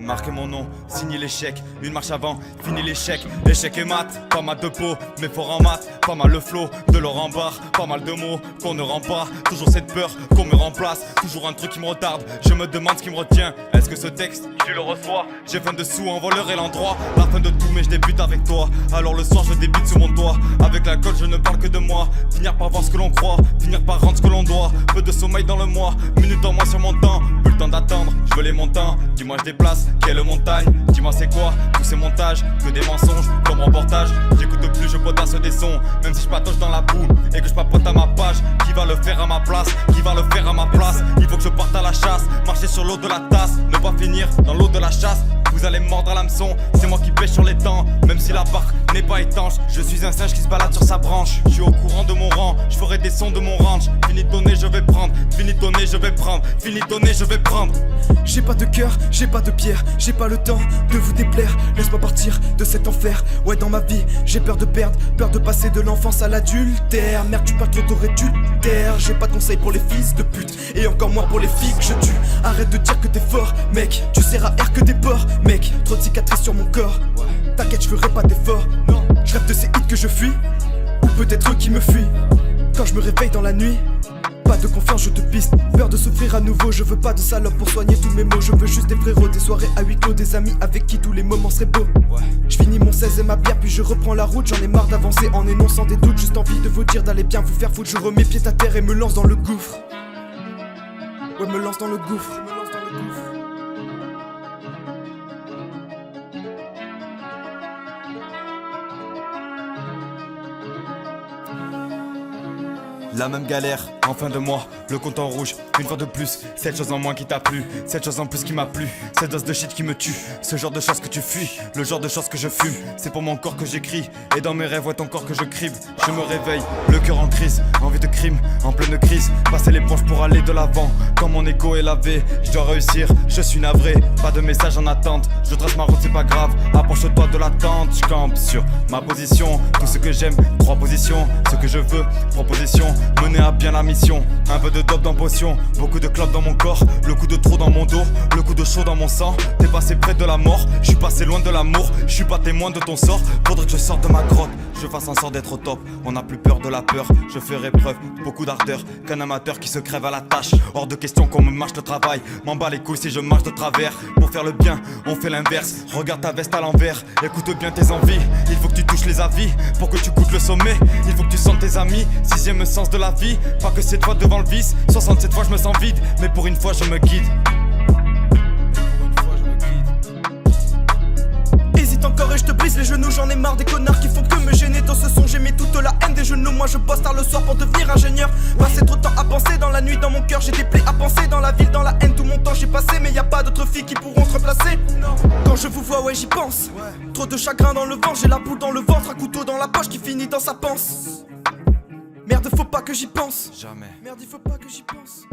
marquez mon nom, signez l'échec. Une marche avant, fini l'échec. Échec et mat, pas mal de peau, mais fort en maths. Pas mal le flow, de Laurent Barre. Pas mal de mots qu'on ne rend pas. Toujours cette peur qu'on me remplace. Toujours un truc qui me retarde, je me demande ce qui me retient. Est-ce que ce texte, tu le reçois? J'ai faim de sous, envoleur et l'endroit. La fin de tout, mais je débute avec toi. Alors le soir, je débute sous mon toit. Avec l'alcool, je ne parle que de moi. Finir par voir ce que l'on croit, finir par rendre ce que l'on doit. Peu de sommeil dans le mois, minute en moins sur mon temps. Plus le temps d'attendre, je veux les montants. Dis-moi je déplace, quelle montagne? Dis-moi c'est quoi tous ces montages? Que des mensonges, comme reportage. J'écoute plus, je potasse des sons. Même si je patoche dans la boue et que je papote à ma page. Qui va le faire à ma place? Qui va le faire à ma place? Il faut que je parte à la chasse, marcher sur l'eau de la tasse. Ne pas finir dans l'eau de la chasse. Vous allez mordre à l'hameçon, c'est moi qui pêche sur les temps. Même si la barque n'est pas étanche, je suis un singe qui se balade sur sa branche. Je suis au courant de mon rang, je ferai des sons de mon ranch. Fini de donner, je vais prendre, fini de donner, je vais prendre, fini de donner, je vais prendre. J'ai pas de cœur, j'ai pas de pierre, j'ai pas le temps de vous déplaire. Laisse-moi partir de cet enfer. Ouais, dans ma vie, j'ai peur de perdre, peur de passer de l'enfance à l'adultère. Merde, tu parles trop, t'aurais dû te taire. J'ai pas de conseils pour les fils de pute, et encore moins pour les filles que je tue. Arrête de dire que t'es fort, mec, tu seras R que des porcs. Mec, trop de cicatrices sur mon corps. T'inquiète, je ferai pas d'effort. Je rêve de ces hits que je fuis, ou peut-être eux qui me fuient. Quand je me réveille dans la nuit, pas de confiance, je te piste. Peur de souffrir à nouveau, je veux pas de salope pour soigner tous mes maux. Je veux juste des frérots, des soirées à huis clos, des amis avec qui tous les moments seraient beaux. Je finis mon 16 et ma bière, puis je reprends la route. J'en ai marre d'avancer en énonçant des doutes. Juste envie de vous dire d'aller bien vous faire foutre. Je remets pied à terre et me lance dans le gouffre. Ouais, me lance dans le gouffre. La même galère, en fin de mois, le compte en rouge, une fois de plus. Cette chose en moins qui t'a plu, cette chose en plus qui m'a plu. Cette dose de shit qui me tue, ce genre de choses que tu fuis, le genre de choses que je fume. C'est pour mon corps que j'écris, et dans mes rêves, ouais ton corps que je crible. Je me réveille, le cœur en crise, envie de crime, en pleine crise. Passer les branches pour aller de l'avant, quand mon ego est lavé. Je dois réussir, je suis navré, pas de message en attente. Je trace ma route, c'est pas grave, approche-toi de l'attente. Je campe sur ma position, tout ce que j'aime, 3 positions. Ce que je veux, proposition. Mener à bien la mission, un peu de dope dans potion, beaucoup de clopes dans mon corps, le coup de trop dans mon dos, le coup de chaud dans mon sang. T'es passé près de la mort, je suis passé loin de l'amour, je suis pas témoin de ton sort. Faudrait que je sorte de ma grotte, je fasse en sorte d'être au top. On n'a plus peur de la peur, je ferai preuve de beaucoup d'ardeur qu'un amateur qui se crève à la tâche. Hors de question qu'on me marche le travail, m'en bats les couilles si je marche de travers. Pour faire le bien, on fait l'inverse, regarde ta veste à l'envers. Écoute bien tes envies, il faut que tu touches les avis pour que tu goûtes le sommet. Il faut que tu sentes tes amis, 6ème sens de la vie. Pas que cette fois devant le vice, 67 fois je me sens vide, mais pour une fois je me guide. Hésite encore et je te brise les genoux, j'en ai marre des connards qui font que me gêner. Dans ce son j'ai mis toute la haine des genoux. Moi je bosse tard le soir pour devenir ingénieur. Passer trop de temps à penser dans la nuit, dans mon cœur j'ai des plaies à penser. Dans la ville, dans la haine, tout mon temps j'ai passé. Mais y a pas d'autres filles qui pourront se remplacer. Quand je vous vois, ouais j'y pense. Trop de chagrin dans le vent, j'ai la boule dans le ventre. Un couteau dans la poche qui finit dans sa panse. Merde, faut pas que j'y pense. Jamais. Merde, il faut pas que j'y pense.